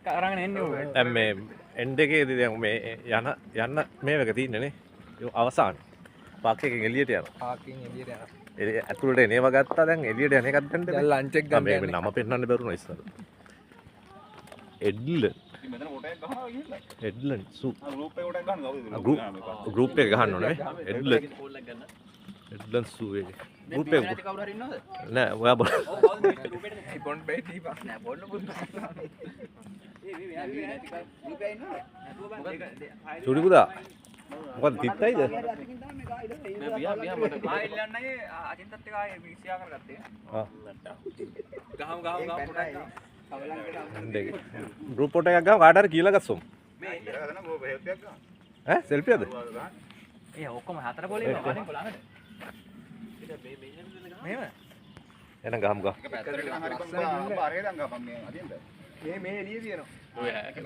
කරගෙන එන්නේ ඕක. දැන් මේ එන්ඩ් එකේදී දැන් මේ යන්න මේක තියෙන්නේ අවසාන පාක් එකෙන් එළියට යනවා. පාකින් එළියට යනවා. ඇතුළට එනේව ගත්තා දැන් එළියට යන එකක් ගන්න දැන් ලන්ච් එක ගන්න මේ යන්නේ. නම පෙන්වන්න බැරුණා ඉස්සර. එඩ්ලන් මෙතන කොටයක් ගහනවා ගිහිල්ලා. එඩ්ලන් සූ ගෲප් එක කොටයක් ගන්නවා කවුද? ගෲප් එක ගහන්න ඕනේ එඩ්ලන් එඩ්ලන් සූ එක ගෲප් එක කවුරු හරි ඉන්නවද? නෑ ඔයා බලන්න බොන්ඩ් බේ දීපා. නෑ බොන්න පුත්. චුඩි පුතා මොකද තිත්තයිද මේ බියා මට ආයෙල්ලන්නයි අචින්තත් එක ආයෙ මික්සියා කරගත්තේ. ආ ගහමු පොඩක්. ගෲප් ෆොටෝ එකක් ගාව කාට හරි කියලා ගස්සමු මේ ඉතල හදන ගෲප් හෙල්ප් එකක් ගන්න. ඈ සෙල්ෆියද ඒ ඔක්කොම හතර පොලේ ඉන්නවා වලින් කොළඟට. මේව එන ගහමු ගහ එක පැත්තකට නම් හරි කොම්බ අරගෙන ගන්න ගපන් මේ අදින්ද. මේ එළිය තියෙනවා. ඔය